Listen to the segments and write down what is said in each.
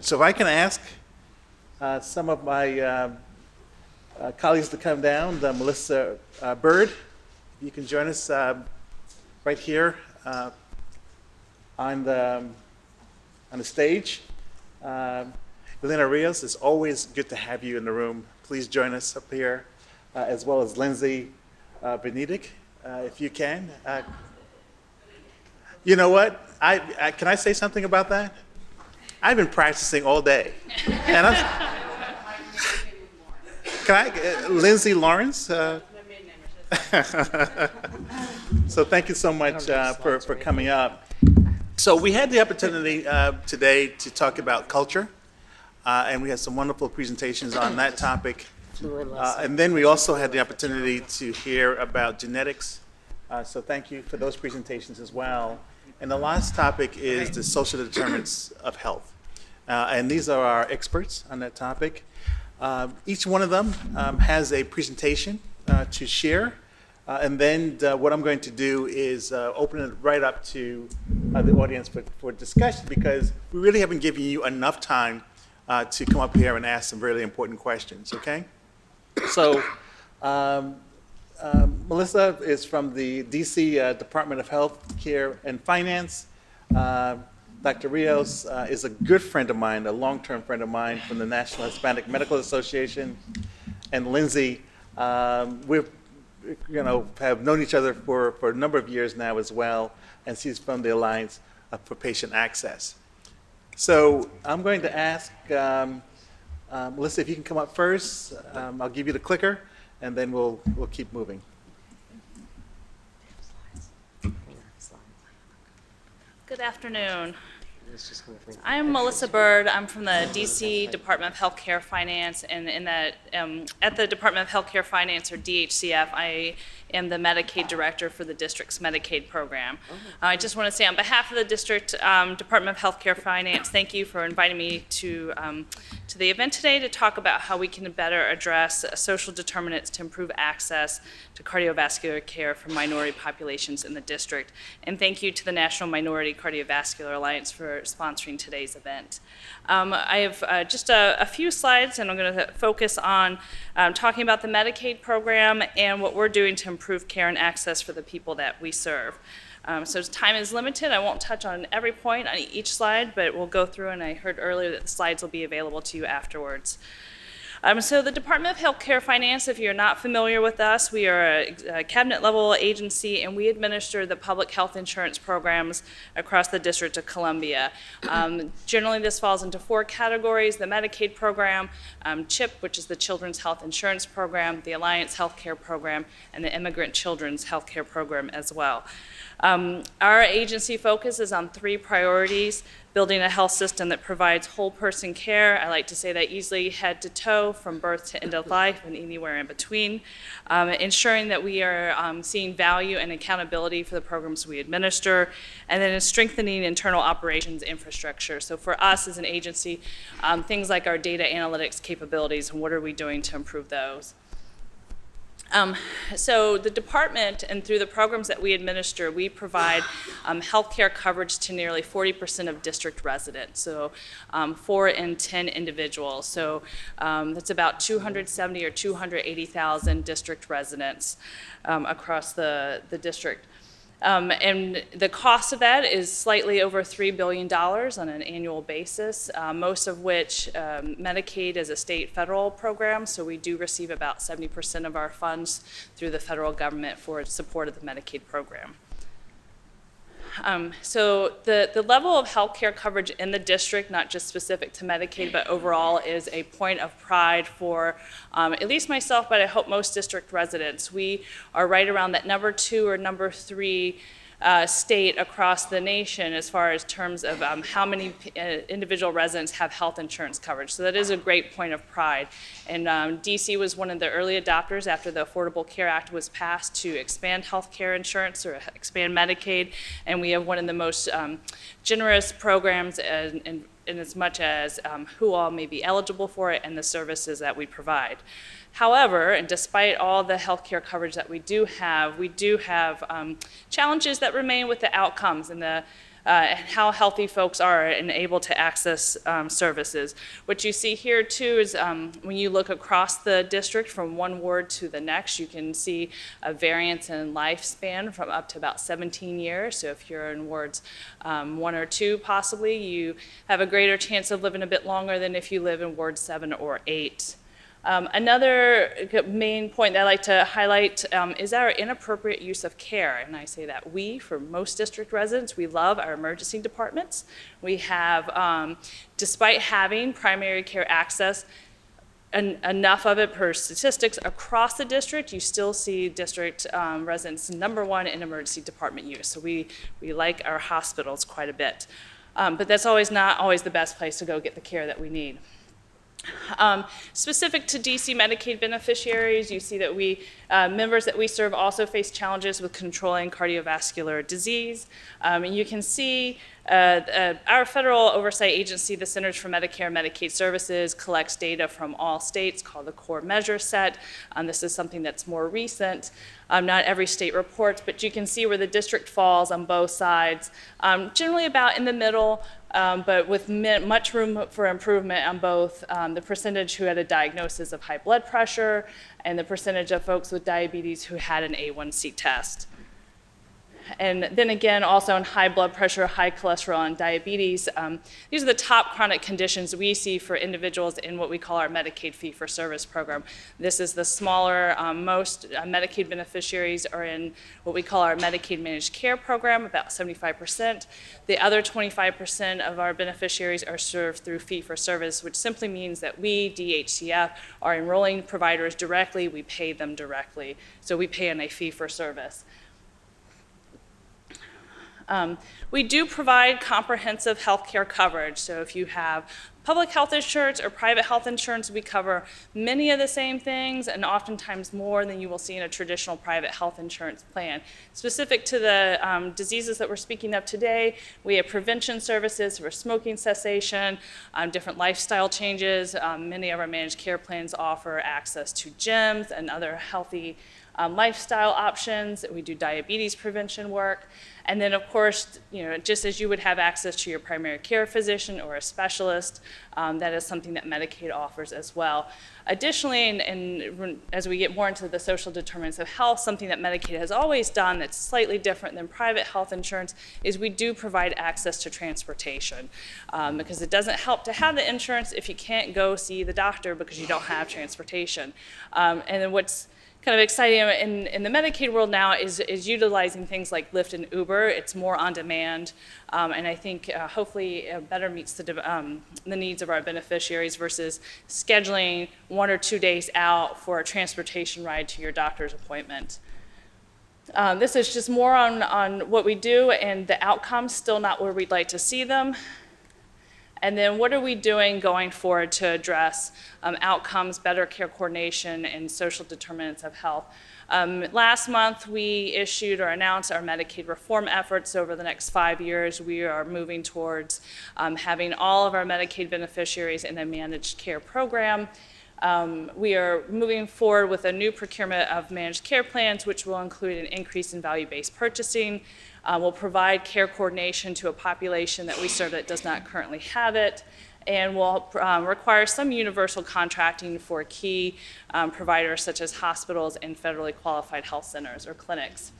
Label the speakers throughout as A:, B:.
A: So if I can ask some of my colleagues to come down, Melisa, Byrd, you can join us right here on the stage. Elena, Rios, it's always good to have you in the room. Please join us up here, as well as Lindsay, Videnieks, if you can. You know what? Can I say something about that? I've been practicing all day. And Lindsay Lawrence? So thank you so much for coming up. So we had the opportunity today to talk about culture, and we had some wonderful presentations on that topic. And then we also had the opportunity to hear about genetics. So thank you for those presentations as well. And the last topic is the social determinants of health. And these are our experts on that topic. Each one of them has a presentation to share. And then what I'm going to do is open it right up to the audience for discussion, because we really haven't given you enough time to come up here and ask some really important questions, okay? So Melisa is from the DC Department of Health Care and Finance. Dr. Rios is a good friend of mine, a long-term friend of mine from the National Hispanic Medical Association. And Lindsay, we've have known each other for a number of years now as well, and she's from the Alliance for Patient Access. So I'm going to ask Melisa, if you can come up first. I'll give you the clicker, and then we'll keep moving.
B: Good afternoon. I'm Melisa Byrd. I'm from the DC Department of Healthcare Finance, and at the Department of Healthcare Finance, or DHCF, I am the Medicaid Director for the district's Medicaid program. I just want to say on behalf of the district Department of Healthcare Finance, thank you for inviting me to the event today to talk about how we can better address social determinants to improve access to cardiovascular care for minority populations in the district. And thank you to the National Minority Cardiovascular Alliance for sponsoring today's event. I have just a few slides, and I'm going to focus on talking about the Medicaid program and what we're doing to improve care and access for the people that we serve. So time is limited. I won't touch on every point on each slide, but we'll go through, and I heard earlier that the slides will be available to you afterwards. So the Department of Healthcare Finance, if you're not familiar with us, we are a cabinet-level agency, and we administer the public health insurance programs across the District of Columbia. Generally, this falls into 4 categories: the Medicaid program, CHIP, which is the Children's Health Insurance Program, the Alliance Healthcare Program, and the Immigrant Children's Healthcare Program as well. Our agency focuses on 3 priorities: building a health system that provides whole person care. I like to say that easily head to toe, from birth to end of life and anywhere in between. Ensuring that we are seeing value and accountability for the programs we administer, and then strengthening internal operations infrastructure. So for us as an agency, things like our data analytics capabilities, and what are we doing to improve those. So the department, and through the programs that we administer, we provide healthcare coverage to nearly 40% of district residents, so 4 in 10 individuals. So that's about 270 or 280,000 district residents across the district. And the cost of that is slightly over $3 billion on an annual basis, most of which Medicaid is a state federal program, so we do receive about 70% of our funds through the federal government for support of the Medicaid program. So the level of healthcare coverage in the district, not just specific to Medicaid, but overall, is a point of pride for at least myself, but I hope most district residents. We are right around that number 2 or number 3 state across the nation as far as terms of how many individual residents have health insurance coverage. So that is a great point of pride. And DC was one of the early adopters after the Affordable Care Act was passed to expand health care insurance or expand Medicaid. And we have one of the most generous programs in as much as who all may be eligible for it and the services that we provide. However, and despite all the healthcare coverage that we do have challenges that remain with the outcomes and the and how healthy folks are and able to access services. What you see here too is when you look across the district from one ward to the next, you can see a variance in lifespan from up to about 17 years. So if you're in wards 1 or 2 possibly, you have a greater chance of living a bit longer than if you live in ward 7 or 8. Another main point that I like to highlight is our inappropriate use of care. And I say that we, for most district residents, we love our emergency departments. We have, despite having primary care access, enough of it per statistics across the district, you still see district residents #1 in emergency department use. So we like our hospitals quite a bit. But that's not always the best place to go get the care that we need. Specific to DC Medicaid beneficiaries, you see that members that we serve also face challenges with controlling cardiovascular disease. And you can see our federal oversight agency, the Centers for Medicare and Medicaid Services, collects data from all states called the core measure set. This is something that's more recent. Not every state reports, but you can see where the district falls on both sides, generally about in the middle, but with much room for improvement on both the percentage who had a diagnosis of high blood pressure and the percentage of folks with diabetes who had an A1C test. And then again, also in high blood pressure, high cholesterol, and diabetes, these are the top chronic conditions we see for individuals in what we call our Medicaid fee-for-service program. This is the smaller, most Medicaid beneficiaries are in what we call our Medicaid managed care program, about 75%. The other 25% of our beneficiaries are served through fee-for-service, which simply means that we, DHCF, are enrolling providers directly, we pay them directly. So we pay on a fee-for-service. We do provide comprehensive health care coverage. So if you have public health insurance or private health insurance, we cover many of the same things and oftentimes more than you will see in a traditional private health insurance plan. Specific to the diseases that we're speaking of today, we have prevention services for smoking cessation, different lifestyle changes. Many of our managed care plans offer access to gyms and other healthy lifestyle options. We do diabetes prevention work. And then, of course, just as you would have access to your primary care physician or a specialist, that is something that Medicaid offers as well. Additionally, and as we get more into the social determinants of health, something that Medicaid has always done that's slightly different than private health insurance is we do provide access to transportation, because it doesn't help to have the insurance if you can't go see the doctor because you don't have transportation. And then what's kind of exciting in the Medicaid world now is utilizing things like Lyft and Uber. It's more on demand, and I think hopefully better meets the needs of our beneficiaries versus scheduling 1 or 2 days out for a transportation ride to your doctor's appointment. This is just more on what we do, and the outcomes still not where we'd like to see them. And then what are we doing going forward to address outcomes, better care coordination, and social determinants of health? Last month, we issued or announced our Medicaid reform efforts over the next 5 years. We are moving towards having all of our Medicaid beneficiaries in a managed care program. We are moving forward with a new procurement of managed care plans, which will include an increase in value-based purchasing. We'll provide care coordination to a population that we serve that does not currently have it, and will require some universal contracting for key providers such as hospitals and federally qualified health centers or clinics.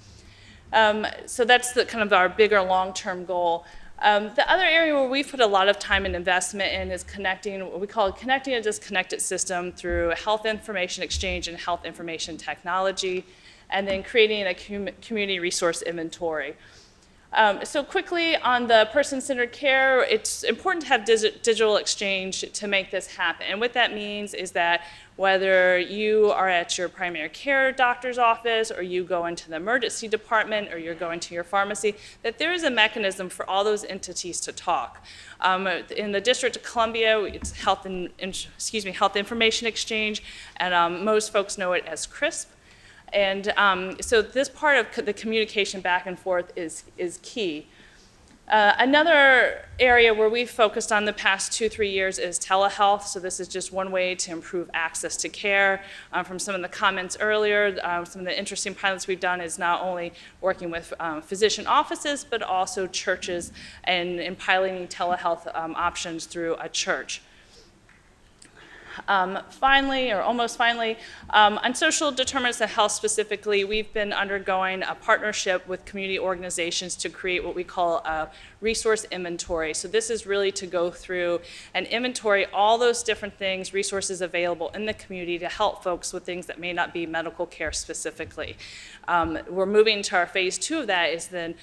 B: So that's kind of our bigger long-term goal. The other area where we've put a lot of time and investment in is connecting, what we call connecting a disconnected system through health information exchange and health information technology, and then creating a community resource inventory. So quickly on the person-centered care, it's important to have digital exchange to make this happen. And what that means is that whether you are at your primary care doctor's office or you go into the emergency department or you're going to your pharmacy, that there is a mechanism for all those entities to talk. In the District of Columbia, it's health information exchange, and most folks know it as CRISP. And so this part of the communication back and forth is key. Another area where we've focused on the past 2-3 years is telehealth. So this is just one way to improve access to care. From some of the comments earlier, some of the interesting pilots we've done is not only working with physician offices, but also churches and piloting telehealth options through a church. Finally, or almost finally, on social determinants of health specifically, we've been undergoing a partnership with community organizations to create what we call a resource inventory. So this is really to go through and inventory all those different things, resources available in the community to help folks with things that may not be medical care specifically. We're moving to our phase 2 of that is then,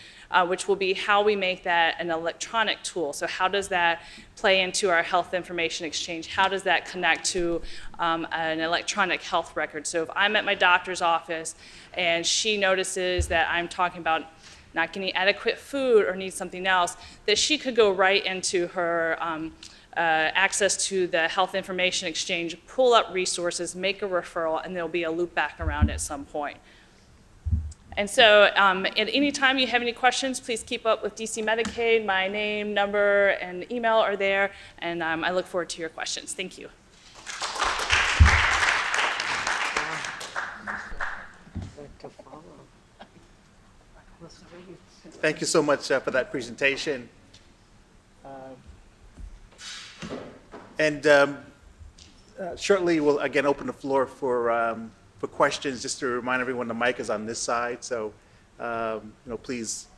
B: which will be how we make that an electronic tool. So how does that play into our health information exchange? How does that connect to an electronic health record? So if I'm at my doctor's office and she notices that I'm talking about not getting adequate food or need something else, that she could go right into her access to the health information exchange, pull up resources, make a referral, and there'll be a loop back around at some point. And so at any time you have any questions, please keep up with DC Medicaid. My name, number, and email are there, and I look forward to your questions. Thank you.
A: Thank you so much for that presentation. Shortly, we'll again open the floor for questions. Just to remind everyone, the mic is on this side, so please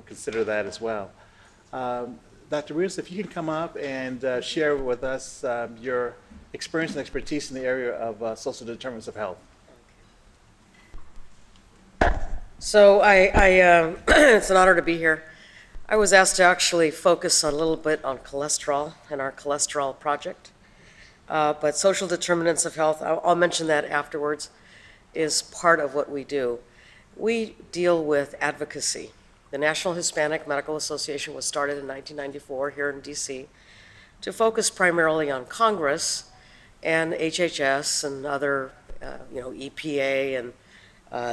A: consider that as well. Dr. Rios, if you can come up and share with us your experience and expertise in the area of social determinants of health.
C: So it's an honor to be here. I was asked to actually focus a little bit on cholesterol and our cholesterol project. But social determinants of health, I'll mention that afterwards, is part of what we do. We deal with advocacy. The National Hispanic Medical Association was started in 1994 here in DC to focus primarily on Congress and HHS and other, EPA and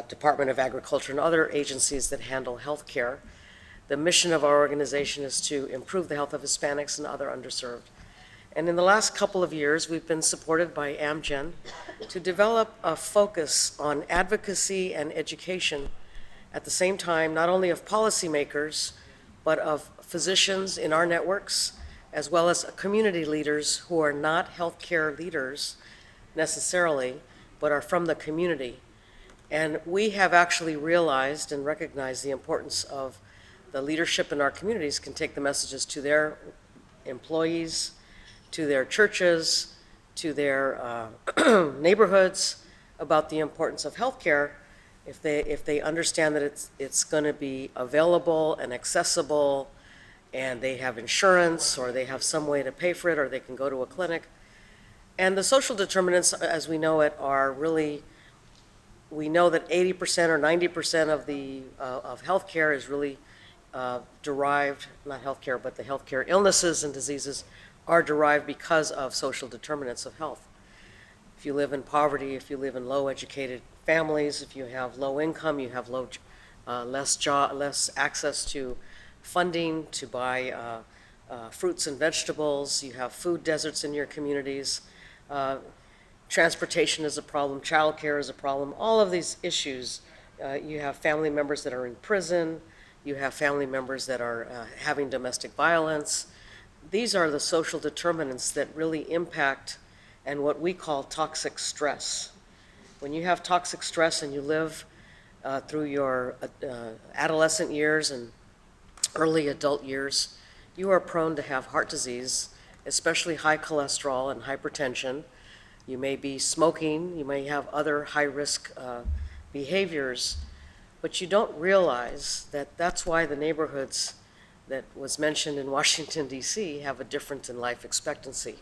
C: Department of Agriculture and other agencies that handle health care. The mission of our organization is to improve the health of Hispanics and other underserved. And in the last couple of years, we've been supported by Amgen to develop a focus on advocacy and education at the same time, not only of policymakers, but of physicians in our networks, as well as community leaders who are not healthcare leaders necessarily, but are from the community. And we have actually realized and recognized the importance of the leadership in our communities can take the messages to their employees, to their churches, to their neighborhoods about the importance of healthcare. If they understand that it's going to be available and accessible, and they have insurance, or they have some way to pay for it, or they can go to a clinic. And the social determinants, as we know it, are really, we know that 80% or 90% of healthcare is really derived, not healthcare, but the healthcare illnesses and diseases are derived because of social determinants of health. If you live in poverty, if you live in low educated families, if you have low income, you have less access to funding to buy fruits and vegetables, you have food deserts in your communities, transportation is a problem, childcare is a problem, all of these issues. You have family members that are in prison, you have family members that are having domestic violence. These are the social determinants that really impact and what we call toxic stress. When you have toxic stress and you live through your adolescent years and early adult years, you are prone to have heart disease, especially high cholesterol and hypertension. You may be smoking, you may have other high-risk behaviors, but you don't realize that that's why the neighborhoods that was mentioned in Washington, D.C. have a difference in life expectancy.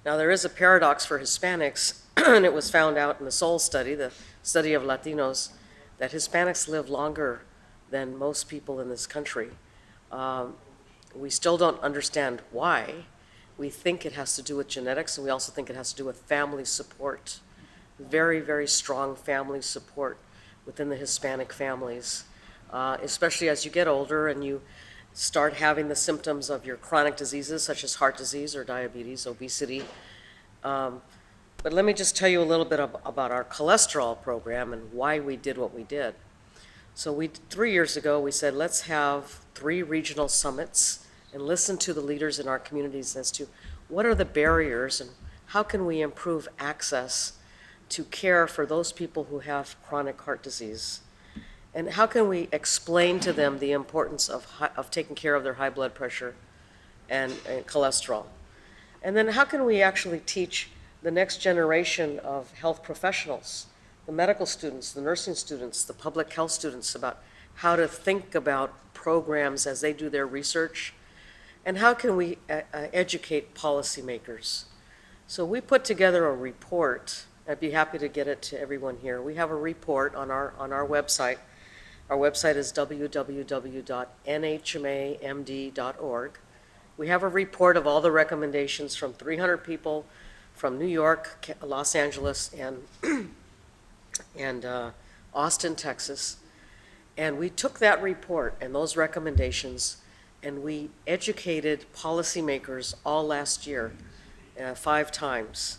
C: Now, there is a paradox for Hispanics, and it was found out in the SOUL study, the study of Latinos, that Hispanics live longer than most people in this country. We still don't understand why. We think it has to do with genetics, and we also think it has to do with family support. Very, very strong family support within the Hispanic families, especially as you get older and you start having the symptoms of your chronic diseases such as heart disease or diabetes, obesity. But let me just tell you a little bit about our cholesterol program and why we did what we did. So 3 years ago, we said, let's have 3 regional summits and listen to the leaders in our communities as to what are the barriers and how can we improve access to care for those people who have chronic heart disease. And how can we explain to them the importance of taking care of their high blood pressure and cholesterol? And then how can we actually teach the next generation of health professionals, the medical students, the nursing students, the public health students, about how to think about programs as they do their research? And how can we educate policymakers? So we put together a report. I'd be happy to get it to everyone here. We have a report on our website. Our website is www.nhmamd.org. We have a report of all the recommendations from 300 people from New York, Los Angeles, and Austin, Texas. And we took that report and those recommendations and we educated policymakers all last year, 5 times,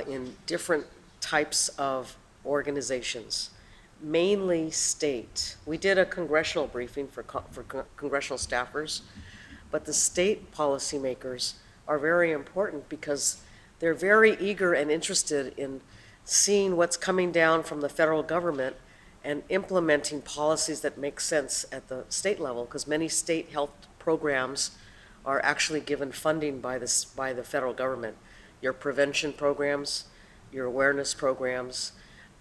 C: in different types of organizations, mainly state. We did a congressional briefing for congressional staffers, but the state policymakers are very important because they're very eager and interested in seeing what's coming down from the federal government and implementing policies that make sense at the state level, because many state health programs are actually given funding by the federal government. Your prevention programs, your awareness programs,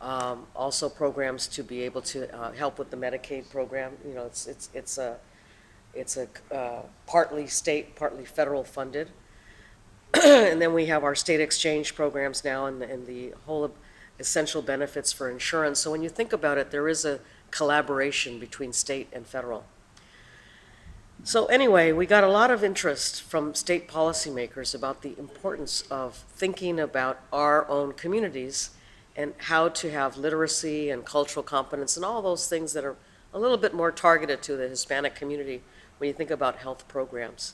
C: also programs to be able to help with the Medicaid program. You know, it's a partly state, partly federal funded. And then we have our state exchange programs now and the whole essential benefits for insurance. So when you think about it, there is a collaboration between state and federal. So anyway, we got a lot of interest from state policymakers about the importance of thinking about our own communities and how to have literacy and cultural competence and all those things that are a little bit more targeted to the Hispanic community when you think about health programs.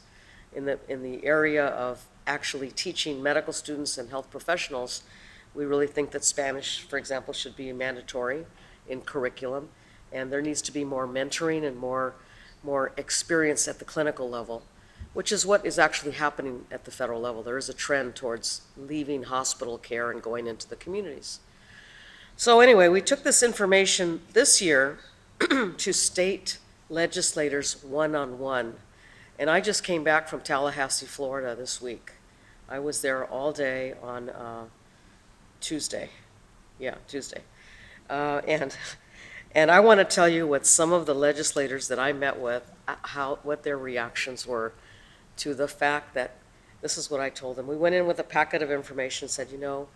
C: In the area of actually teaching medical students and health professionals, we really think that Spanish, for example, should be mandatory in curriculum, and there needs to be more mentoring and more experience at the clinical level, which is what is actually happening at the federal level. There is a trend towards leaving hospital care and going into the communities. So anyway, we took this information this year to state legislators one-on-one, and I just came back from Tallahassee, Florida this week. I was there all day on Tuesday. Yeah, Tuesday. And I want to tell you what some of the legislators that I met with, what their reactions were to the fact that, this is what I told them. We went in with a packet of information and said, you know,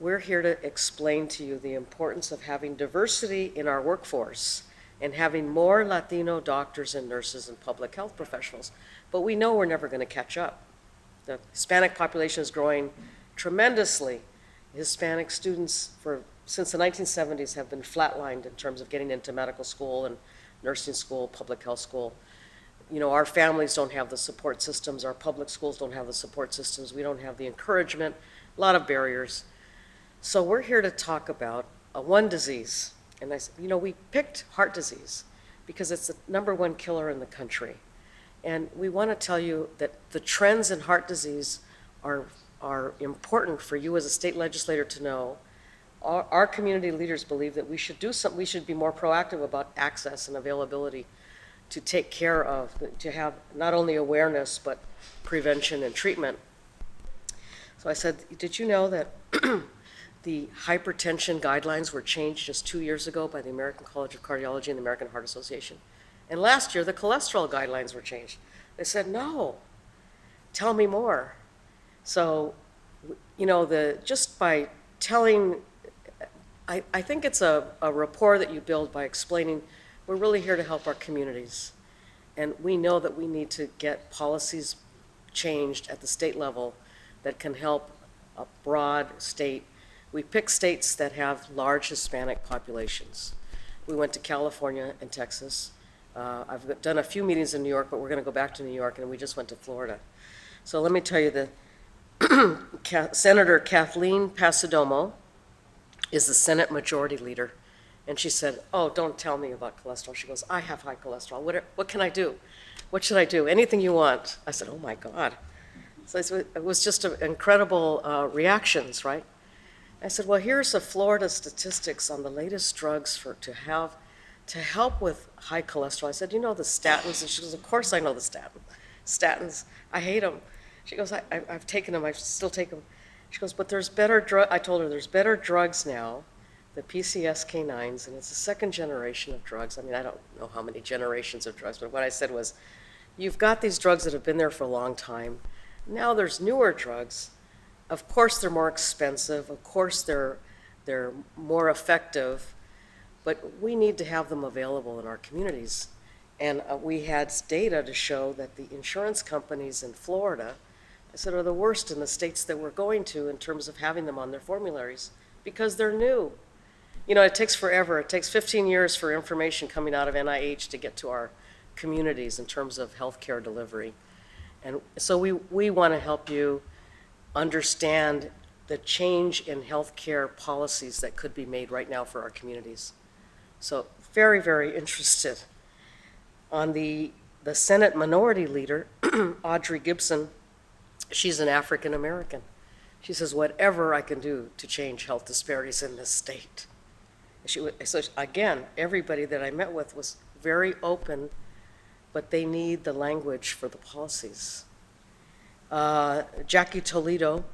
C: we're here to explain to you the importance of having diversity in our workforce and having more Latino doctors and nurses and public health professionals. But we know we're never going to catch up. The Hispanic population is growing tremendously. Hispanic students since the 1970s have been flatlined in terms of getting into medical school and nursing school, public health school. You know, our families don't have the support systems, our public schools don't have the support systems, we don't have the encouragement, a lot of barriers. So we're here to talk about one disease. And I said, you know, we picked heart disease because it's the #1 killer in the country. And we want to tell you that the trends in heart disease are important for you as a state legislator to know. Our community leaders believe that we should do something, we should be more proactive about access and availability to take care of, to have not only awareness, but prevention and treatment. So I said, did you know that the hypertension guidelines were changed just 2 years ago by the American College of Cardiology and the American Heart Association? And last year, the cholesterol guidelines were changed. They said, no, tell me more. So, you know, just by telling, I think it's a rapport that you build by explaining, we're really here to help our communities. And we know that we need to get policies changed at the state level that can help a broad state. We pick states that have large Hispanic populations. We went to California and Texas. I've done a few meetings in New York, but we're going to go back to New York, and we just went to Florida. So let me tell you that Senator Kathleen Passidomo is the Senate Majority Leader. And she said, oh, don't tell me about cholesterol. She goes, I have high cholesterol. What can I do? What should I do? Anything you want. I said, oh my God. So it was just incredible reactions, right? I said, well, here's the Florida statistics on the latest drugs to help with high cholesterol. I said, you know the statins? And she goes, of course I know the statins. I hate them. She goes, I've taken them. I still take them. She goes, but there's better I told her, there's better drugs now, the PCSK9s, and it's the second generation of drugs. I mean, I don't know how many generations of drugs, but what I said was, you've got these drugs that have been there for a long time. Now there's newer drugs. Of course they're more expensive. Of course they're more effective, but we need to have them available in our communities. And we had data to show that the insurance companies in Florida, I said, are the worst in the states that we're going to in terms of having them on their formularies because they're new. You know, it takes forever. It takes 15 years for information coming out of NIH to get to our communities in terms of healthcare delivery. And so we want to help you understand the change in healthcare policies that could be made right now for our communities. So very, very interested. On the Senate Minority Leader, Audrey Gibson, she's an African American. She says, whatever I can do to change health disparities in this state. So again, everybody that I met with was very open, but they need the language for the policies. Jackie Toledo,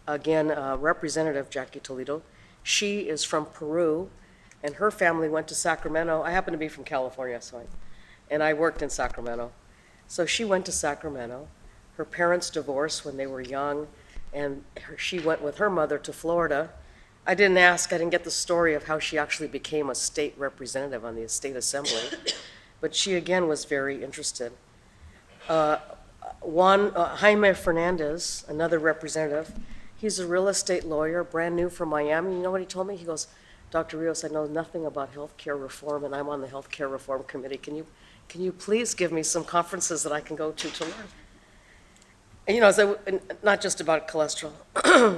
C: again, Representative Jackie Toledo, she is from Peru, and her family went to Sacramento. I happen to be from California, and I worked in Sacramento. So she went to Sacramento. Her parents divorced when they were young, and she went with her mother to Florida. I didn't get the story of how she actually became a state representative on the state assembly, but she again was very interested. Jaime Fernandez, another representative, he's a real estate lawyer, brand new from Miami. You know what he told me? He goes, Dr. Rios, I know nothing about healthcare reform, and I'm on the healthcare reform committee. Can you please give me some conferences that I can go to learn? And, you know, so, not just about cholesterol.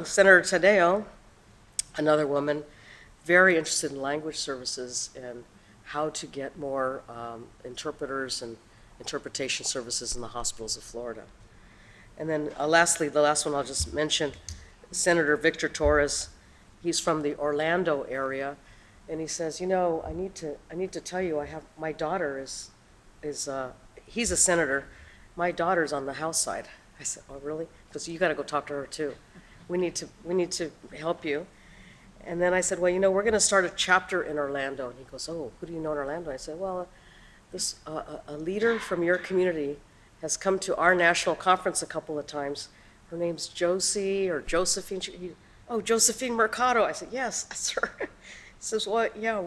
C: Senator Tadeo, another woman, very interested in language services and how to get more interpreters and interpretation services in the hospitals of Florida. And then lastly, the last one I'll just mention, Senator Victor Torres. He's from the Orlando area, and he says, you know, I need to tell you, my daughter he's a senator. My daughter's on the House side. I said, oh, really? Because you got to go talk to her too. We need to help you. And then I said, well, you know, we're going to start a chapter in Orlando. And he goes, oh, who do you know in Orlando? I said, well, a leader from your community has come to our national conference a couple of times. Her name's Josie or Josephine. Josephine Mercado. I said, yes, that's her. He says, well, yeah,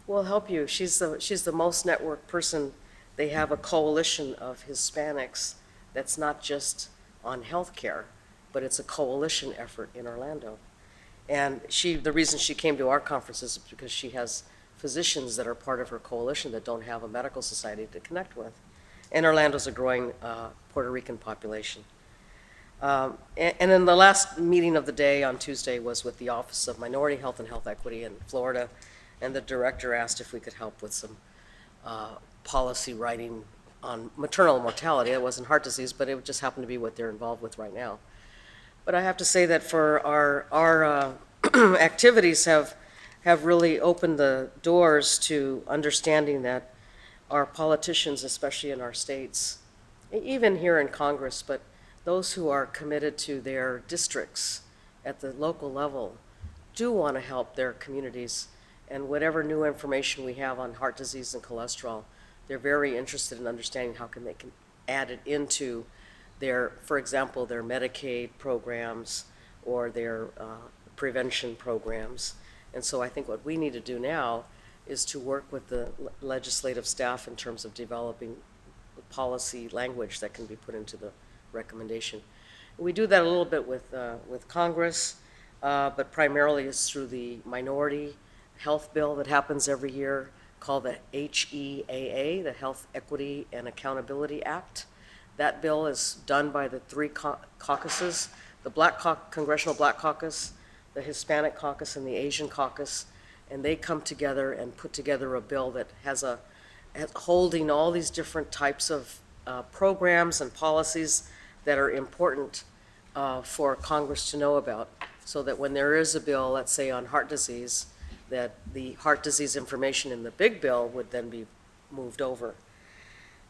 C: we'll help you. She's the most networked person. They have a coalition of Hispanics that's not just on healthcare, but it's a coalition effort in Orlando. And the reason she came to our conferences is because she has physicians that are part of her coalition that don't have a medical society to connect with. And Orlando's a growing Puerto Rican population. And then the last meeting of the day on Tuesday was with the Office of Minority Health and Health Equity in Florida, and the director asked if we could help with some policy writing on maternal mortality. It wasn't heart disease, but it just happened to be what they're involved with right now. But I have to say that for our activities have really opened the doors to understanding that our politicians, especially in our states, even here in Congress, but those who are committed to their districts at the local level do want to help their communities. And whatever new information we have on heart disease and cholesterol, they're very interested in understanding how they can add it into their, for example, their Medicaid programs or their prevention programs. And so I think what we need to do now is to work with the legislative staff in terms of developing policy language that can be put into the recommendation. We do that a little bit with Congress, but primarily it's through the minority health bill that happens every year called the HEAA, the Health Equity and Accountability Act. That bill is done by the three caucuses, the Congressional Black Caucus, the Hispanic Caucus, and the Asian Caucus, and they come together and put together a bill that has holding all these different types of programs and policies that are important for Congress to know about, so that when there is a bill, let's say on heart disease, that the heart disease information in the big bill would then be moved over.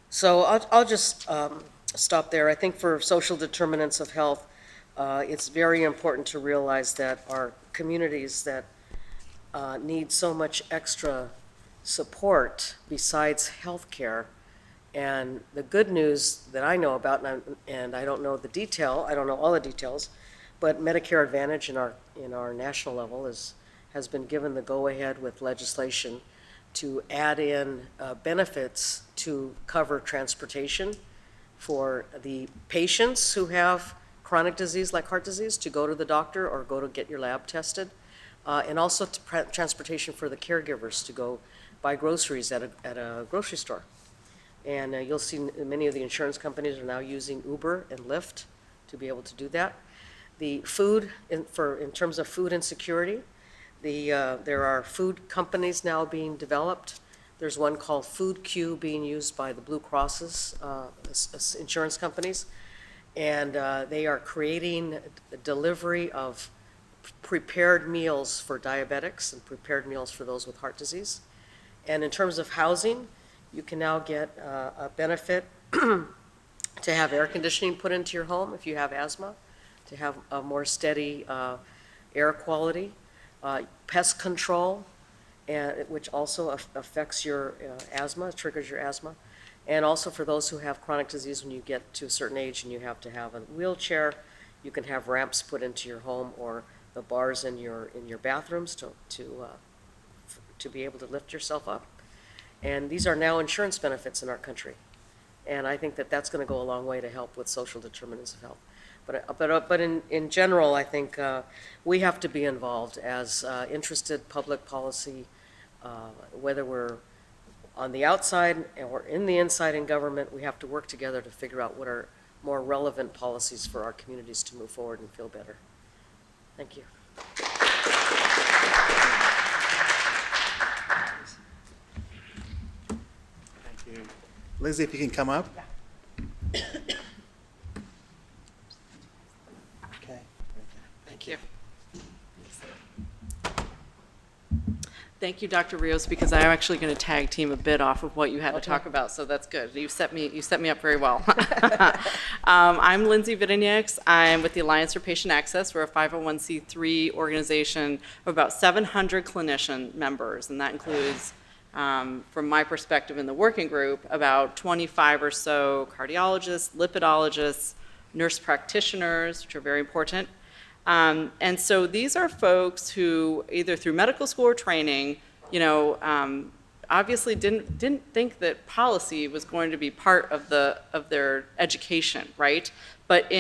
C: So I'll just stop there. I think for social determinants of health, it's very important to realize that our communities that need so much extra support besides health care. And the good news that I know about, and I don't know the detail, I don't know all the details, but Medicare Advantage in our national level has been given the go-ahead with legislation to add in benefits to cover transportation for the patients who have chronic disease like heart disease to go to the doctor or go to get your lab tested, and also transportation for the caregivers to go buy groceries at a grocery store. And you'll see many of the insurance companies are now using Uber and Lyft to be able to do that. The food, in terms of food insecurity, there are food companies now being developed. There's one called Food Q being used by the Blue Crosses, insurance companies. And they are creating a delivery of prepared meals for diabetics and prepared meals for those with heart disease. And in terms of housing, you can now get a benefit to have air conditioning put into your home if you have asthma, to have a more steady air quality, pest control, which also affects your asthma, triggers your asthma, and also for those who have chronic disease, when you get to a certain age and you have to have a wheelchair, you can have ramps put into your home or the bars in your bathrooms to be able to lift yourself up. And these are now insurance benefits in our country. And I think that that's going to go a long way to help with social determinants of health. But in general, I think we have to be involved as interested public policy, whether we're on the outside or in the inside in government. We have to work together to figure out what are more relevant policies for our communities to move forward and feel better. Thank you.
A: Thank you. Lindsay, if you can come up. Okay.
D: Thank you. Thank you, Dr. Rios, because I'm actually going to tag team a bit off of what you had to talk about, so that's good. You set me up very well. I'm Lindsay Videnieks. I'm with the Alliance for Patient Access. We're a 501c3 organization of about 700 clinician members, and that includes, from my perspective in the working group, about 25 or so cardiologists, lipidologists, nurse practitioners, which are very important. And so these are folks who, either through medical school or training, obviously didn't think that policy was going to be part of their education, right? But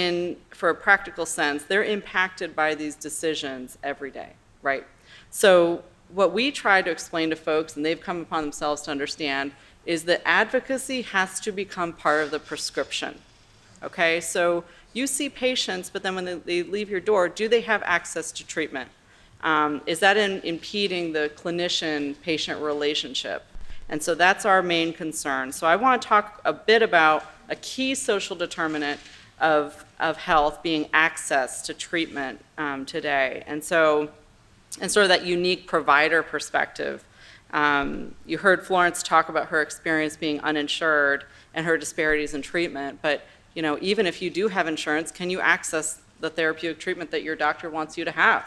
D: for a practical sense, they're impacted by these decisions every day, right? So what we try to explain to folks, and they've come upon themselves to understand, is that advocacy has to become part of the prescription, okay? So you see patients, but then when they leave your door, do they have access to treatment? Is that impeding the clinician-patient relationship? And so that's our main concern. So I want to talk a bit about a key social determinant of health being access to treatment today. And sort of that unique provider perspective. You heard Florence talk about her experience being uninsured and her disparities in treatment, but even if you do have insurance, can you access the therapeutic treatment that your doctor wants you to have?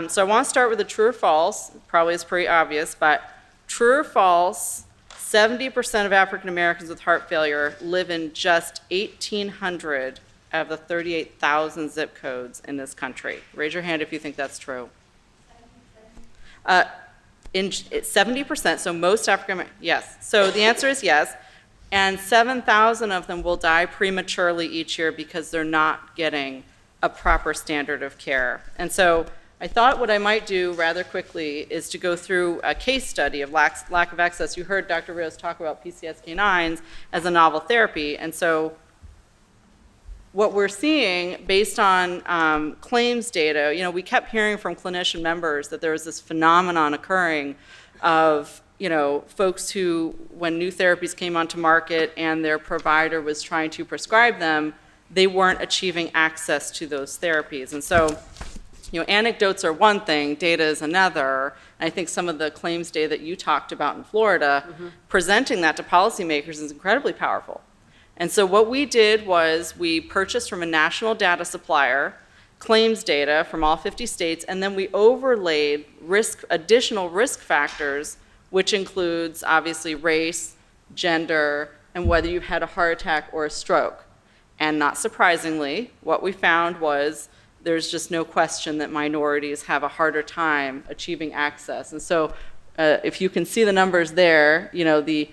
D: So I want to start with a true or false. Probably is pretty obvious, but true or false, 70% of African Americans with heart failure live in just 1,800 out of the 38,000 zip codes in this country. Raise your hand if you think that's true. 70%, so most African Americans, yes. So the answer is yes. And 7,000 of them will die prematurely each year because they're not getting a proper standard of care. And so I thought what I might do rather quickly is to go through a case study of lack of access. You heard Dr. Rios talk about PCSK9s as a novel therapy, and so what we're seeing based on claims data, you know, we kept hearing from clinician members that there was this phenomenon occurring of, you know, folks who, when new therapies came onto market and their provider was trying to prescribe them, they weren't achieving access to those therapies. And so, you know, anecdotes are one thing, data is another. And I think some of the claims data that you talked about in Florida, presenting that to policymakers is incredibly powerful. And so what we did was we purchased from a national data supplier claims data from all 50 states, and then we overlaid additional risk factors, which includes obviously race, gender, and whether you've had a heart attack or a stroke. And not surprisingly, what we found was there's just no question that minorities have a harder time achieving access. And so if you can see the numbers there, you know, the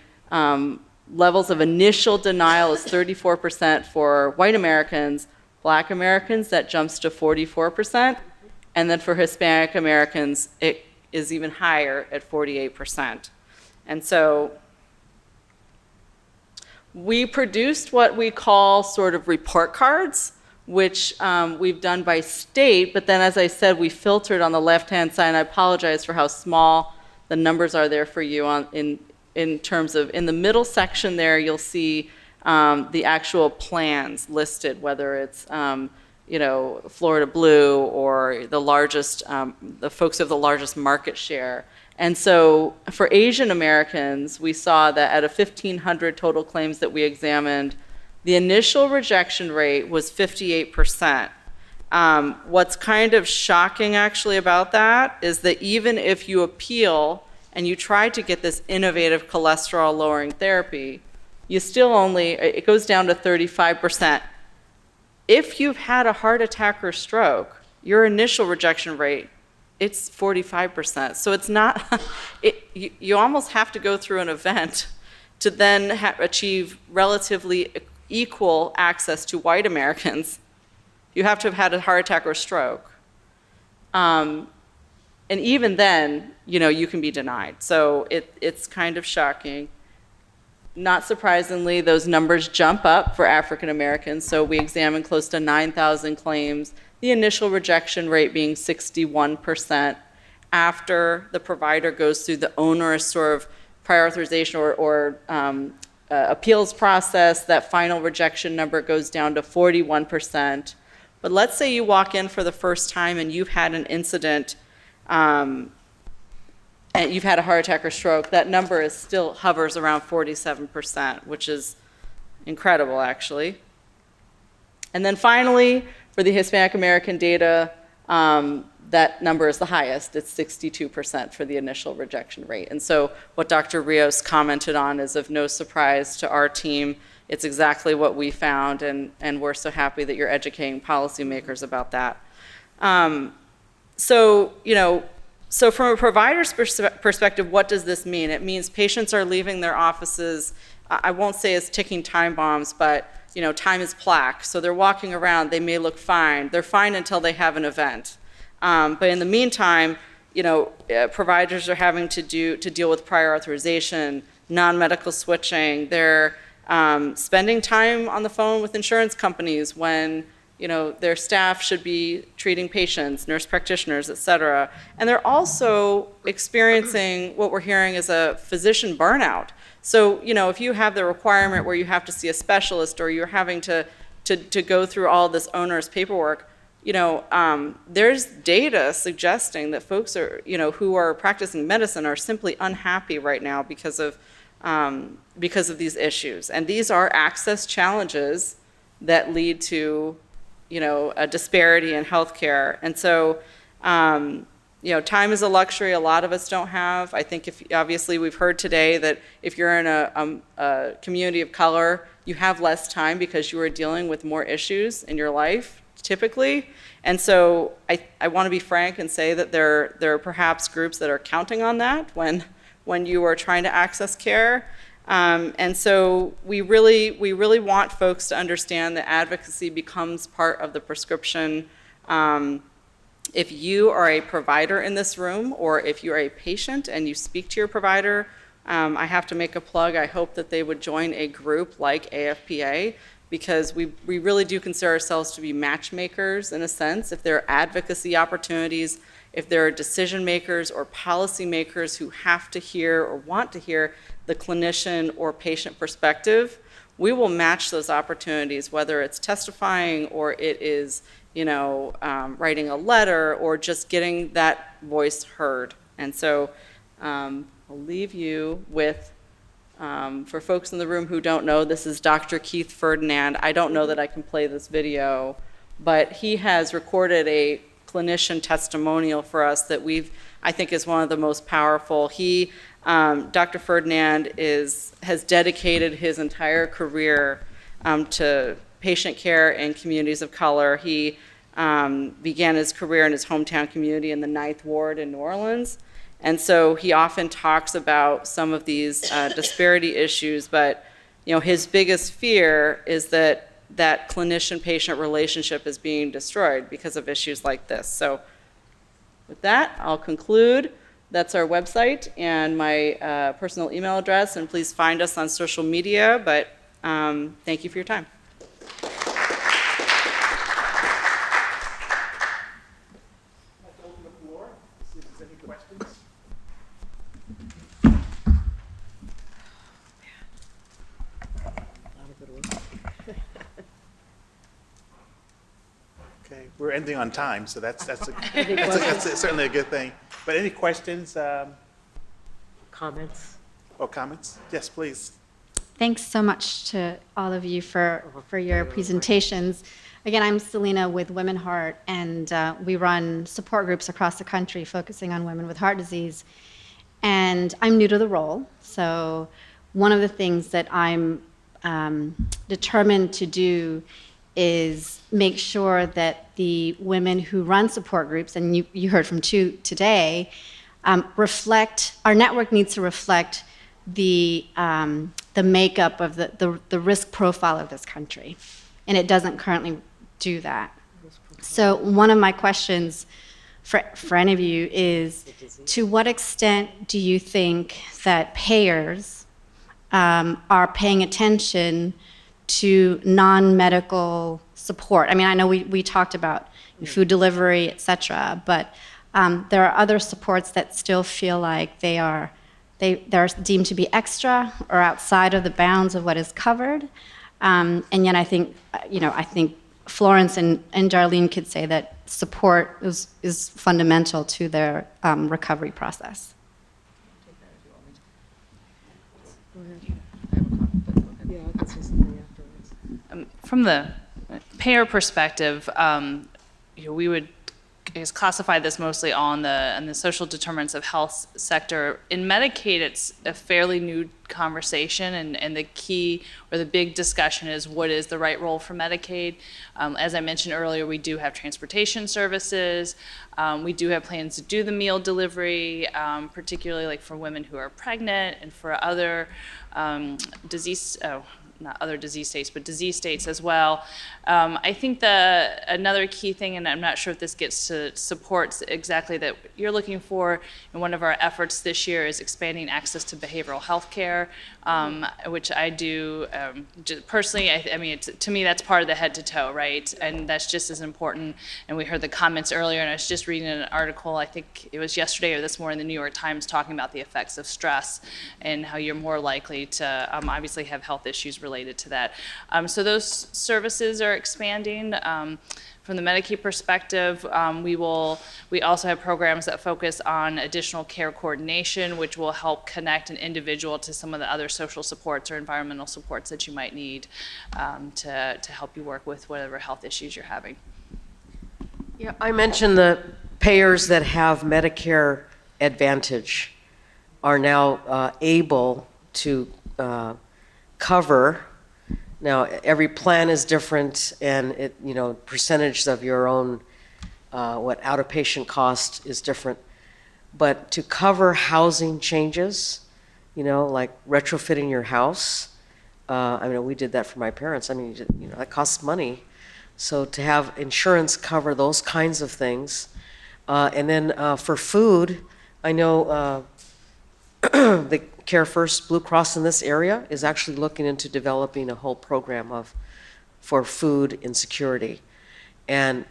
D: levels of initial denial is 34% for white Americans. Black Americans, that jumps to 44%. And then for Hispanic Americans, it is even higher at 48%. And so we produced what we call sort of report cards, which we've done by state, but then as I said, we filtered on the left-hand side, and I apologize for how small the numbers are there for you in terms of, in the middle section there, you'll see the actual plans listed, whether it's you know, Florida Blue or the largest, the folks who have the largest market share. And so for Asian Americans, we saw that out of 1,500 total claims that we examined, the initial rejection rate was 58%. What's kind of shocking actually about that is that even if you appeal and you try to get this innovative cholesterol lowering therapy, you still only, it goes down to 35%. If you've had a heart attack or stroke, your initial rejection rate, it's 45%. So it's not, you almost have to go through an event to then achieve relatively equal access to white Americans. You have to have had a heart attack or stroke. And even then, you know, you can be denied. So it's kind of shocking. Not surprisingly, those numbers jump up for African Americans. So we examined close to 9,000 claims, the initial rejection rate being 61%. After the provider goes through the onerous sort of prior authorization or appeals process, that final rejection number goes down to 41%. But let's say you walk in for the first time and you've had an incident and you've had a heart attack or stroke, that number is still hovers around 47%, which is incredible, actually. And then finally, for the Hispanic American data, that number is the highest. It's 62% for the initial rejection rate. And so what Dr. Rios commented on is of no surprise to our team. It's exactly what we found, and we're so happy that you're educating policymakers about that. So, you know, so from a provider's perspective, what does this mean? It means patients are leaving their offices, I won't say as ticking time bombs, but you know, time is plaque. So they're walking around, they may look fine. They're fine until they have an event. But in the meantime, you know, providers are having to deal with prior authorization, non-medical switching. They're spending time on the phone with insurance companies when, you know, their staff should be treating patients, nurse practitioners, et cetera. And they're also experiencing what we're hearing is a physician burnout. So, you know, if you have the requirement where you have to see a specialist or you're having to go through all this onerous paperwork, you know, there's data suggesting that folks are, you know, who are practicing medicine are simply unhappy right now because of these issues. And these are access challenges that lead to, you know, a disparity in healthcare. And so, you know, time is a luxury a lot of us don't have. I think obviously we've heard today that if you're in a community of color, you have less time because you are dealing with more issues in your life, typically. And so I want to be frank and say that there are perhaps groups that are counting on that when you are trying to access care. And so we really want folks to understand that advocacy becomes part of the prescription If you are a provider in this room, or if you're a patient and you speak to your provider, I have to make a plug. I hope that they would join a group like AFPA, because we really do consider ourselves to be matchmakers in a sense. If there are advocacy opportunities, if there are decision makers or policy makers who have to hear or want to hear the clinician or patient perspective, we will match those opportunities, whether it's testifying or it is, writing a letter or just getting that voice heard. And so I'll leave you with, for folks in the room who don't know, this is Dr. Keith Ferdinand. I don't know that I can play this video, but he has recorded a clinician testimonial for us that I think is one of the most powerful. Dr. Ferdinand has dedicated his entire career to patient care in communities of color. He began his career in his hometown community in the 9th Ward in New Orleans. And so he often talks about some of these disparity issues, but his biggest fear is that clinician-patient relationship is being destroyed because of issues like this. So with that, I'll conclude. That's our website and my personal email address, and please find us on social media, but thank you for your time.
A: Okay, we're ending on time, so that's certainly a good thing. But any questions
C: Comments?
A: or comments? Yes, please.
E: Thanks so much to all of you for your presentations. Again, I'm Selena with Women Heart, and we run support groups across the country focusing on women with heart disease. And I'm new to the role, so one of the things that I'm determined to do is make sure that the women who run support groups, and you heard from two today, our network needs to reflect the makeup of the risk profile of this country, and it doesn't currently do that. So one of my questions for any of you is, to what extent do you think that payers are paying attention to non-medical support? I mean, I know we talked about food delivery, et cetera, but there are other supports that still feel like they're deemed to be extra or outside of the bounds of what is covered. And yet I think Florence and Darlene could say that support is fundamental to their recovery process.
B: From the payer perspective, we would classify this mostly on the social determinants of health sector. In Medicaid, it's a fairly new conversation, and the key or the big discussion is what is the right role for Medicaid. As I mentioned earlier, we do have transportation services. We do have plans to do the meal delivery, particularly like for women who are pregnant and for other not other disease states, but disease states as well. I think another key thing, and I'm not sure if this gets to supports exactly that you're looking for in one of our efforts this year, is expanding access to behavioral health care, which I do personally. I mean, to me, that's part of the head to toe, right? And that's just as important. And we heard the comments earlier, and I was just reading an article, I think it was yesterday or this morning in the New York Times, talking about the effects of stress and how you're more likely to obviously have health issues related to that. So those services are expanding. From the Medicaid perspective, we also have programs that focus on additional care coordination, which will help connect an individual to some of the other social supports or environmental supports that you might need to help you work with whatever health issues you're having.
C: Yeah, I mentioned the payers that have Medicare Advantage are now able to cover. Now, every plan is different, and percentage of your own out-of-patient cost is different. But to cover housing changes, like retrofitting your house, we did that for my parents. That costs money. So to have insurance cover those kinds of things, And then for food, I know the Care First Blue Cross in this area is actually looking into developing a whole program for food insecurity. And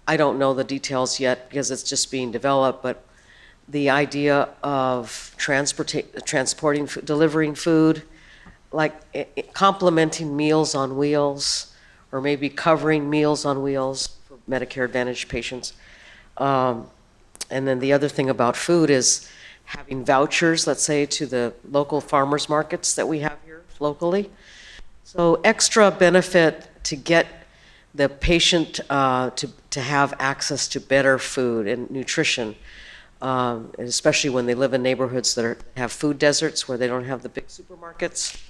C: I don't know the details yet because it's just being developed, but the idea of transporting, delivering food, like complementing Meals on Wheels, or maybe covering Meals on Wheels for Medicare Advantage patients. And then the other thing about food is having vouchers, let's say, to the local farmers markets that we have here locally. So extra benefit to get the patient to have access to better food and nutrition, especially when they live in neighborhoods that have food deserts where they don't have the big supermarkets.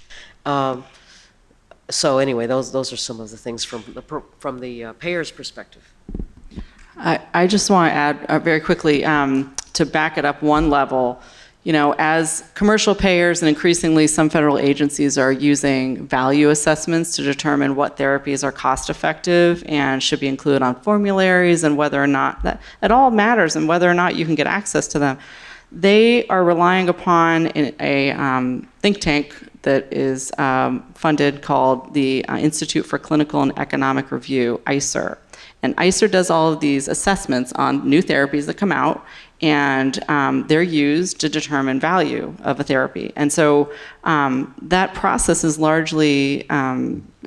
C: So anyway, those are some of the things from the payer's perspective.
D: I just want to add very quickly to back it up one level. You know, as commercial payers and increasingly some federal agencies are using value assessments to determine what therapies are cost effective and should be included on formularies and whether or not that it all matters and whether or not you can get access to them, they are relying upon a think tank that is funded called the Institute for Clinical and Economic Review, ICER. And ICER does all of these assessments on new therapies that come out, and they're used to determine value of a therapy. And so that process is largely,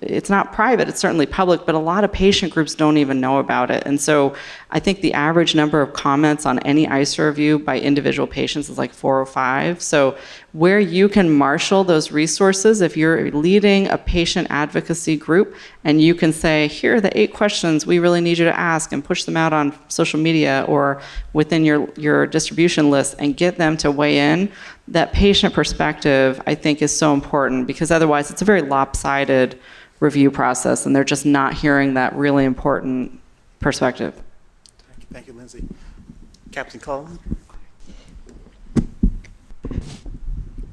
D: it's not private, it's certainly public, but a lot of patient groups don't even know about it. And so I think the average number of comments on any ICER review by individual patients is like 4 or 5. So where you can marshal those resources, if you're leading a patient advocacy group and you can say, here are the 8 questions we really need you to ask, and push them out on social media or within your distribution list and get them to weigh in, that patient perspective I think is so important, because otherwise it's a very lopsided review process and they're just not hearing that really important perspective.
A: Thank you, Lindsay. Captain Cullen?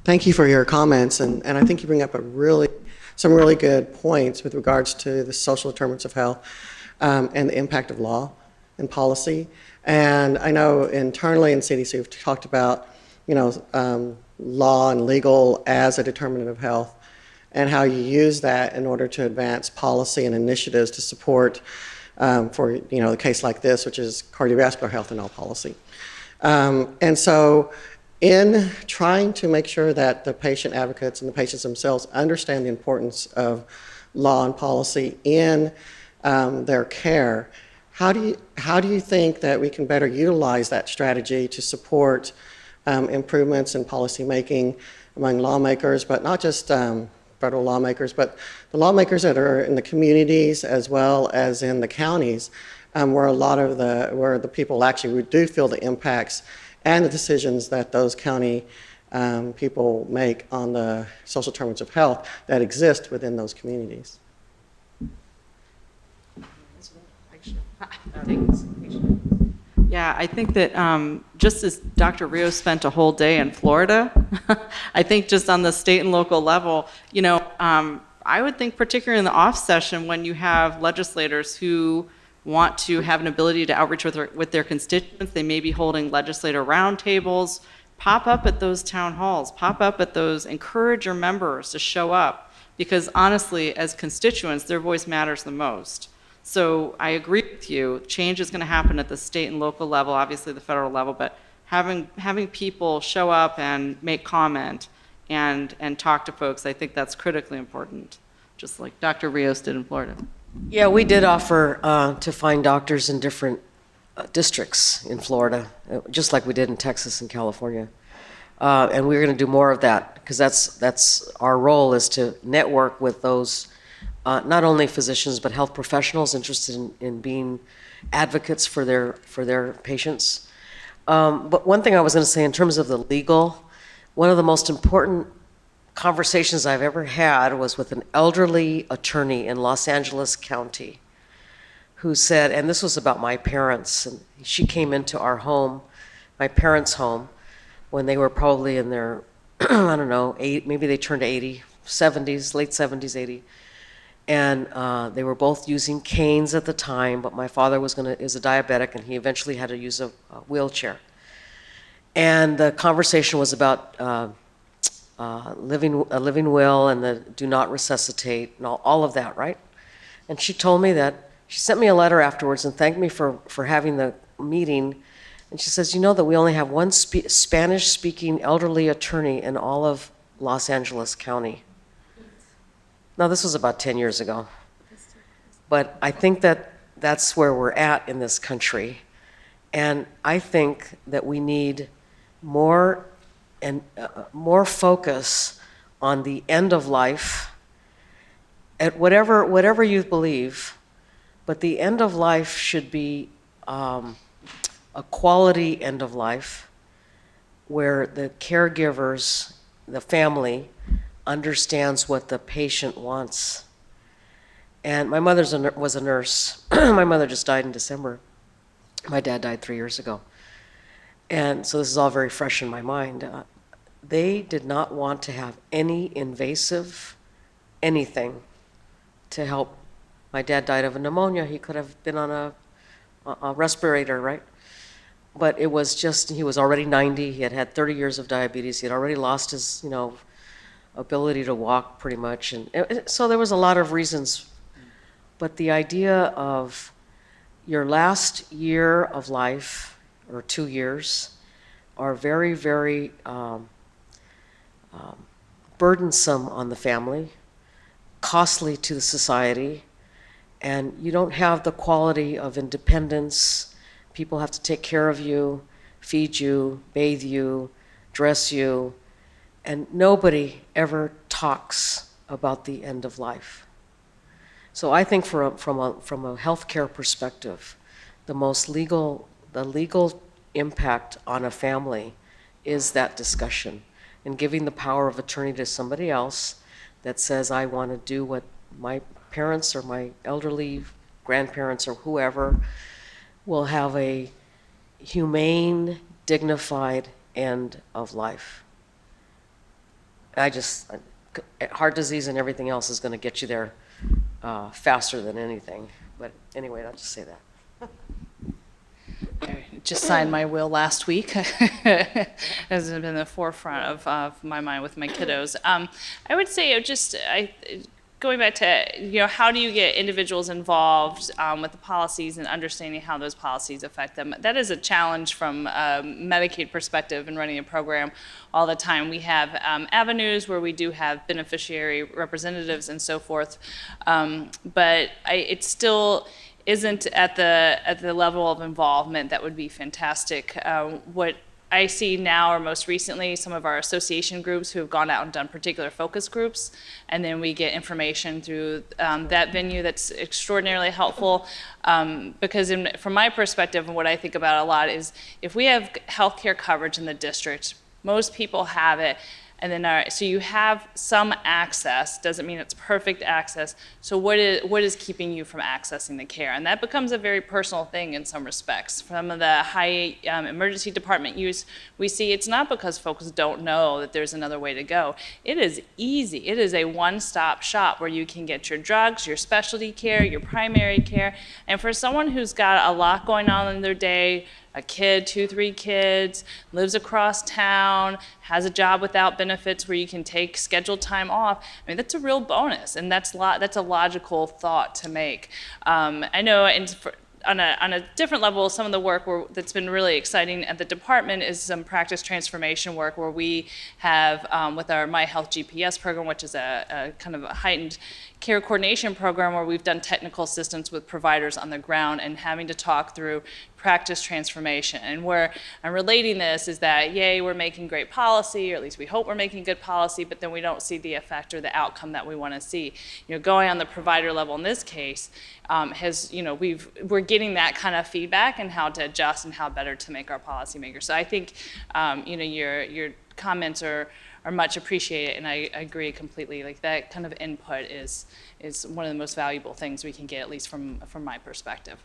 F: Thank you for your comments, and I think you bring up some really good points with regards to the social determinants of health and the impact of law and policy. And I know internally in CDC we've talked about, law and legal as a determinant of health, and how you use that in order to advance policy and initiatives to support for a case like this, which is cardiovascular health and all policy. And so in trying to make sure that the patient advocates and the patients themselves understand the importance of law and policy in their care, how do you think that we can better utilize that strategy to support improvements in policy making among lawmakers, but not just federal lawmakers, but the lawmakers that are in the communities as well as in the counties, where the people actually do feel the impacts and the decisions that those county people make on the social determinants of health that exist within those communities.
D: Yeah, I think that just as Dr. Rios spent a whole day in Florida, I think just on the state and local level, I would think particularly in the off session when you have legislators who want to have an ability to outreach with their constituents, they may be holding legislator roundtables, pop up at those town halls, pop up at those, encourage your members to show up, because honestly, as constituents, their voice matters the most. So I agree with you, change is going to happen at the state and local level, obviously the federal level, but having people show up and make comment and talk to folks, I think that's critically important, just like Dr. Rios did in Florida.
C: Yeah, we did offer to find doctors in different districts in Florida, just like we did in Texas and California. And we're going to do more of that, because that's our role, is to network with those not only physicians but health professionals interested in being advocates for their patients. But one thing I was going to say in terms of the legal, one of the most important conversations I've ever had was with an elderly attorney in Los Angeles County who said, and this was about my parents, and she came into our home, my parents' home, when they were probably in their, I don't know, maybe they turned 80, 70s, late 70s, 80. And they were both using canes at the time, but my father is a diabetic, and he eventually had to use a wheelchair. And the conversation was about a living will and the do not resuscitate and all of that, right? And she told me that, she sent me a letter afterwards and thanked me for having the meeting. And she says, you know that we only have one Spanish-speaking elderly attorney in all of Los Angeles County. Now, this was about 10 years ago. But I think that that's where we're at in this country. And I think that we need more focus on the end of life, at whatever you believe, but the end of life should be a quality end of life where the caregivers, the family, understands what the patient wants. And my mother was a nurse. My mother just died in December. My dad died 3 years ago. And so this is all very fresh in my mind. They did not want to have any invasive anything to help. My dad died of a pneumonia. He could have been on a respirator, right? But it was just, he was already 90. He had had 30 years of diabetes. He had already lost his, ability to walk pretty much. And so there was a lot of reasons. But the idea of your last year of life, or 2 years, are very, very burdensome on the family, costly to the society, and you don't have the quality of independence. People have to take care of you, feed you, bathe you, dress you, and nobody ever talks about the end of life. So I think from a healthcare perspective, the legal impact on a family is that discussion, and giving the power of attorney to somebody else that says, I want to do what my parents or my elderly grandparents or whoever will have a humane, dignified end of life. Heart disease and everything else is going to get you there faster than anything. But anyway, I'll just say that.
B: I just signed my will last week. It has been the forefront of my mind with my kiddos. I would say going back to, how do you get individuals involved with the policies and understanding how those policies affect them? That is a challenge from a Medicaid perspective in running a program all the time. We have avenues where we do have beneficiary representatives and so forth, but it still isn't at the level of involvement that would be fantastic. What I see now, or most recently, some of our association groups who have gone out and done particular focus groups, and then we get information through that venue that's extraordinarily helpful. Because from my perspective, and what I think about a lot is, if we have healthcare coverage in the district, most people have it, and then so you have some access. Doesn't mean it's perfect access. So what is keeping you from accessing the care? And that becomes a very personal thing in some respects. Some of the high emergency department use, we see it's not because folks don't know that there's another way to go. It is easy. It is a one-stop shop where you can get your drugs, your specialty care, your primary care. And for someone who's got a lot going on in their day, a kid, 2, 3 kids, lives across town, has a job without benefits where you can take scheduled time off, I mean, that's a real bonus, and that's a logical thought to make. I know on a different level, some of the work that's been really exciting at the department is some practice transformation work where we have, with our My Health GPS program, which is a kind of a heightened care coordination program where we've done technical assistance with providers on the ground and having to talk through practice transformation. And where I'm relating this is that, yay, we're making great policy, or at least we hope we're making good policy, but then we don't see the effect or the outcome that we want to see. Going on the provider level in this case, we're getting that kind of feedback and how to adjust and how better to make our policymakers. So I think, your comments are much appreciated, and I agree completely. Like, that kind of input is one of the most valuable things we can get, at least from my perspective.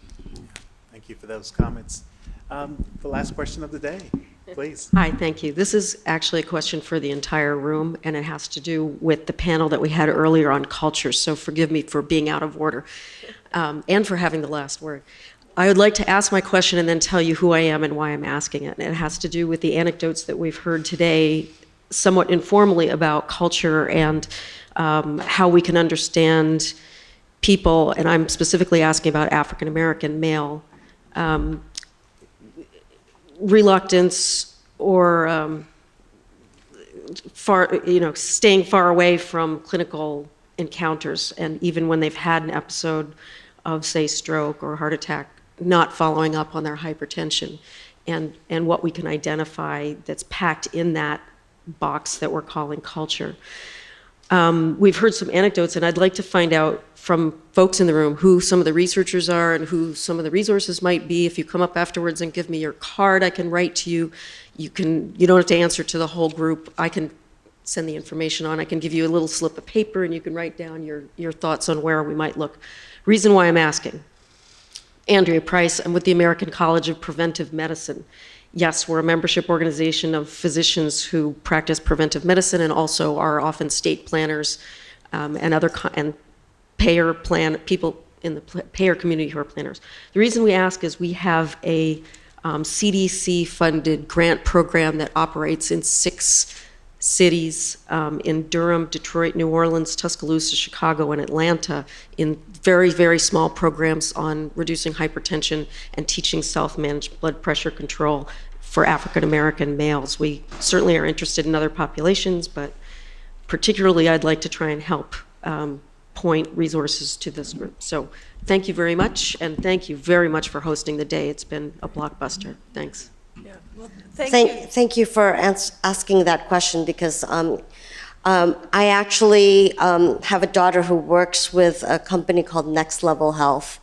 A: Thank you for those comments. The last question of the day. Please.
G: Hi, thank you. This is actually a question for the entire room, and it has to do with the panel that we had earlier on culture, so forgive me for being out of order, and for having the last word. I would like to ask my question and then tell you who I am and why I'm asking it. And it has to do with the anecdotes that we've heard today, somewhat informally, about culture and how we can understand people, and I'm specifically asking about African American male reluctance or staying far away from clinical encounters, and even when they've had an episode of, say, stroke or heart attack, not following up on their hypertension, and what we can identify that's packed in that box that we're calling culture. We've heard some anecdotes, and I'd like to find out from folks in the room who some of the researchers are and who some of the resources might be. If you come up afterwards and give me your card, I can write to you. You don't have to answer to the whole group. I can send the information on. I can give you a little slip of paper, and you can write down your thoughts on where we might look. Reason why I'm asking. Andrea Price, I'm with the American College of Preventive Medicine. Yes, we're a membership organization of physicians who practice preventive medicine and also are often state planners and other people in the payer community who are planners. The reason we ask is we have a CDC-funded grant program that operates in 6 cities in Durham, Detroit, New Orleans, Tuscaloosa, Chicago, and Atlanta, in very, very small programs on reducing hypertension and teaching self-managed blood pressure control for African American males. We certainly are interested in other populations, but particularly I'd like to try and help point resources to this group. So thank you very much, and thank you very much for hosting the day. It's been a blockbuster. Thanks.
H: Yeah. Well, thank you for asking that question, because I actually have a daughter who works with a company called Next Level Health,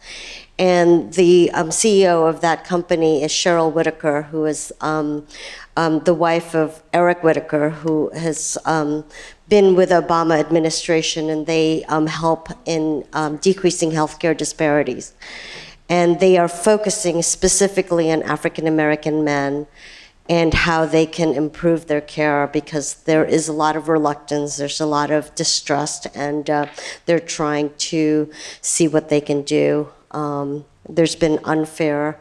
H: and the CEO of that company is Cheryl Whitaker, who is the wife of Eric Whitaker, who has been with the Obama administration, and they help in decreasing healthcare disparities. And they are focusing specifically on African American men and how they can improve their care, because there is a lot of reluctance, there's a lot of distrust, and they're trying to see what they can do. There's been unfair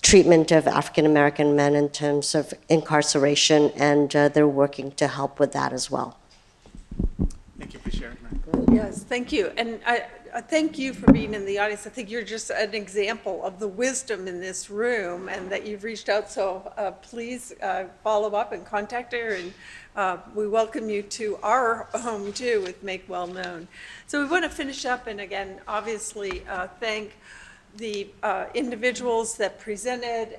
H: treatment of African American men in terms of incarceration, and they're working to help with that as well.
A: Thank you for sharing that.
H: Yes, thank you. And I thank you for being in the audience. I think you're just an example of the wisdom in this room, and that you've reached out. So please follow up and contact her. And we welcome you to our home too with Make Well Known. So we want to finish up, and again, obviously thank the individuals that presented,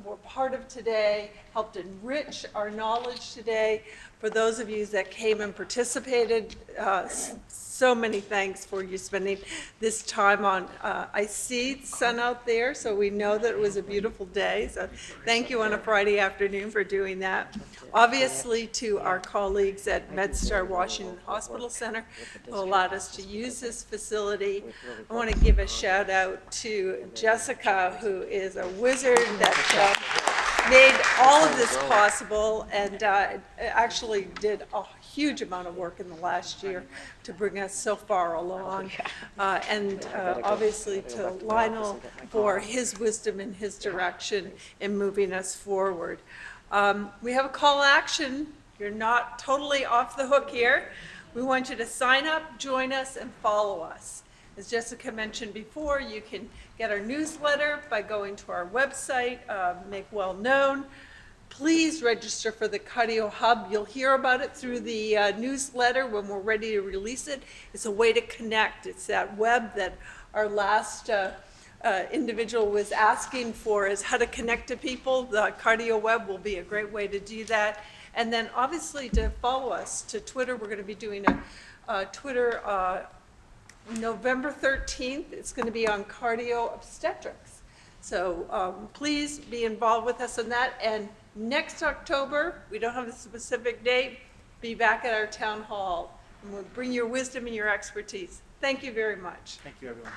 H: were part of today, helped enrich our knowledge today. For those of you that came and participated, so many thanks for you spending this time on. I see the sun out there, so we know that it was a beautiful day. So thank you on a Friday afternoon for doing that. Obviously, to our colleagues at MedStar Washington Hospital Center, who allowed us to use this facility. I want to give a shout out to Jessica, who is a wizard that made all of this possible, and actually did a huge amount of work in the last year to bring us so far along. And obviously to Lionel for his wisdom and his direction in moving us forward. We have a call to action. You're not totally off the hook here. We want you to sign up, join us, and follow us. As Jessica mentioned before, you can get our newsletter by going to our website, Make Well Known. Please register for the Cardio Hub. You'll hear about it through the newsletter when we're ready to release it. It's a way to connect. It's that web that our last individual was asking for, is how to connect to people. The Cardio Web will be a great way to do that. And then obviously to follow us to Twitter. We're going to be doing a Twitter November 13th. It's going to be on cardio obstetrics. So please be involved with us on that. And next October, we don't have a specific date, be back at our town hall, and we'll bring your wisdom and your expertise. Thank you very much.
A: Thank you, everyone.